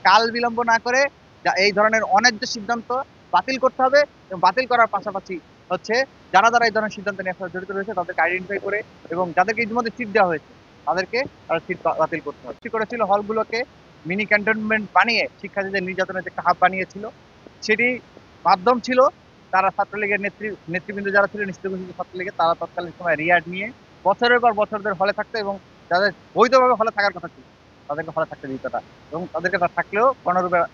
কাল বিলম্ব না করে এই ধরনের অন্যায্য সিদ্ধান্ত বাতিল করতে হবে এবং বাতিল করার পাশাপাশি হচ্ছে যারা যারা এই ধরনের সিদ্ধান্ত নিয়ে জড়িত রয়েছে তাদেরকে আইডেন্টিফাই করে এবং যাদেরকে ইতিমধ্যে সিট দেওয়া হয়েছে তাদেরকে তারা সিট বাতিল করতে হবে। কি করেছিল হলগুলোকে মিনি ক্যান্টনমেন্ট বানিয়ে শিক্ষার্থীদের নির্যাতনের যে একটা হাব বানিয়েছিল, সেটি মাধ্যম ছিল তারা ছাত্রলীগের নেতৃবৃন্দ যারা ছিলেন নিষিদ্ধ ঘোষিত ছাত্রলীগের, তারা তৎকালীন সময় রিয়াড নিয়ে বছরের পর বছর ধরে হলে থাকতো এবং যাদের বৈধভাবে হলে থাকার কথা ছিল তাদেরকে হলে থাকতে দিত না এবং তাদেরকে তা থাকলেও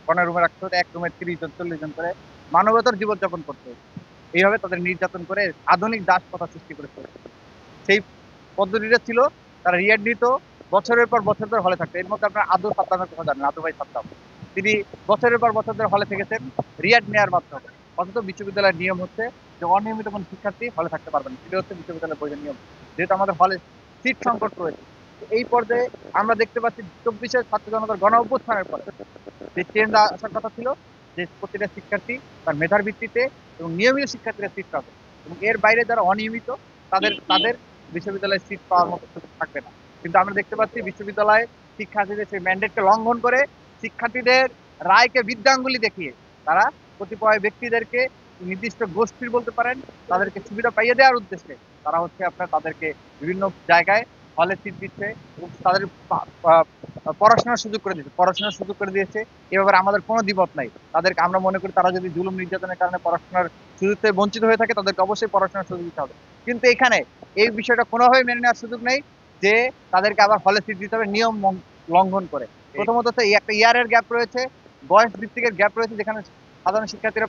গণরুমে রাখতে হতো, এক রুমে 30 জন 40 জন করে মানবতার জীবনযাপন করতে হতো। এইভাবে তাদের নির্যাতন করে আধুনিক দাস প্রথা সৃষ্টি করেছে। সেই পদ্ধতিটা ছিল তারা রিয়াড নিত, বছরের পর বছর ধরে হলে থাকতো। এর মধ্যে আপনার আদৌ সাদ্দামের কথা জানেন, আদৌ ভাই সাদ্দাম, তিনি বছরের পর বছর ধরে হলে থেকেছেন রিয়াড নেওয়ার মাধ্যমে। অথচ বিশ্ববিদ্যালয়ের নিয়ম হচ্ছে যে অনিয়মিত কোনো শিক্ষার্থী হলে থাকতে পারবে না, সেটা হচ্ছে বিশ্ববিদ্যালয়ের বৈধ নিয়ম, যেহেতু আমাদের হলে সিট সংকট রয়েছে। এই পর্যায়ে আমরা দেখতে পাচ্ছি 24-এর ছাত্র জনতার গণ অভ্যুত্থানের পর যে চেঞ্জ আসার কথা ছিল যে প্রতিটা শিক্ষার্থী তার মেধার ভিত্তিতে এবং নিয়মিত শিক্ষার্থীরা সিট পাবে এবং এর বাইরে যারা অনিয়মিত তাদের তাদের বিশ্ববিদ্যালয়ে সিট পাওয়ার মতো সুযোগ থাকবে না। কিন্তু আমরা দেখতে পাচ্ছি বিশ্ববিদ্যালয়ে শিক্ষার্থীদের সেই ম্যান্ডেটকে লঙ্ঘন করে শিক্ষার্থীদের রায়কে বৃদ্ধাঙ্গুলি দেখিয়ে তারা কতিপয় ব্যক্তিদেরকে নির্দিষ্ট গোষ্ঠীর বলতে পারেন তাদেরকে সুবিধা পাইয়ে দেওয়ার উদ্দেশ্যে তারা হচ্ছে আপনার তাদেরকে বিভিন্ন জায়গায় হলে সিট দিচ্ছে এবং তাদের পড়াশোনার সুযোগ করে দিয়েছে, পড়াশোনার সুযোগ করে দিয়েছে। এ ব্যাপারে আমাদের কোনো দ্বিমত নাই। তাদেরকে আমরা মনে করি তারা যদি জুলুম নির্যাতনের কারণে পড়াশোনার সুযোগ থেকে বঞ্চিত হয়ে থাকে তাদেরকে অবশ্যই পড়াশোনার সুযোগ দিতে হবে। কিন্তু এখানে এই বিষয়টা কোনোভাবেই মেনে নেওয়ার সুযোগ নেই যে তাদেরকে আবার হলে সিট দিতে হবে নিয়ম লঙ্ঘন করে। প্রথমত হচ্ছে একটা ইয়ারের গ্যাপ রয়েছে, বয়স ভিত্তিকের গ্যাপ রয়েছে, যেখানে সাধারণ শিক্ষার্থীরা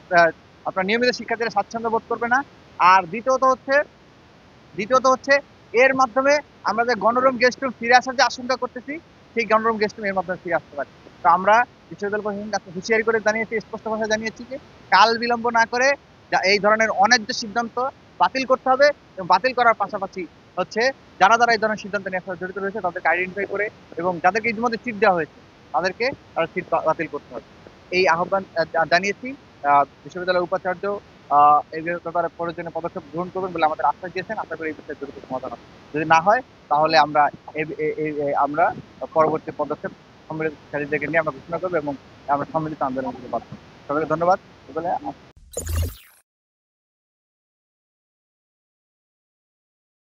আপনার নিয়মিত শিক্ষার্থীরা স্বাচ্ছন্দ্য বোধ করবে না। আর দ্বিতীয়ত হচ্ছে এর মাধ্যমে আমরা যে গণরুম গেস্ট রুম ফিরে আসার যে আশঙ্কা করতেছি, সেই গণরুম গেস্ট রুম এর মাধ্যমে ফিরে আসতে পারে। তো আমরা বিশ্ববিদ্যালয় প্রশাসনকে হুঁশিয়ারি করে জানিয়েছি, স্পষ্ট ভাষায় জানিয়েছি যে কাল বিলম্ব না করে এই ধরনের অন্যায্য সিদ্ধান্ত বাতিল করতে হবে এবং বাতিল করার পাশাপাশি হচ্ছে যারা যারা এই ধরনের সিদ্ধান্ত নিয়ে জড়িত রয়েছে তাদেরকে আইডেন্টিফাই করে এবং যাদেরকে ইতিমধ্যে সিট দেওয়া হয়েছে তাদেরকে তারা সিট বাতিল করতে হবে। এই আহ্বান জানিয়েছি। বিশ্ববিদ্যালয়ের উপাচার্য এই ব্যাপারে প্রয়োজনীয় পদক্ষেপ গ্রহণ করবেন বলে আমাদের আশ্বাস দিয়েছেন। আশা করি এই বিষয়ে দ্রুত সমাধান হবে। যদি না হয় তাহলে আমরা পরবর্তী পদক্ষেপ সম্মিলিতকারীদেরকে নিয়ে আমরা ঘোষণা করবো এবং আমরা সম্মিলিত আন্দোলন করতে পারবো। সবাইকে ধন্যবাদ।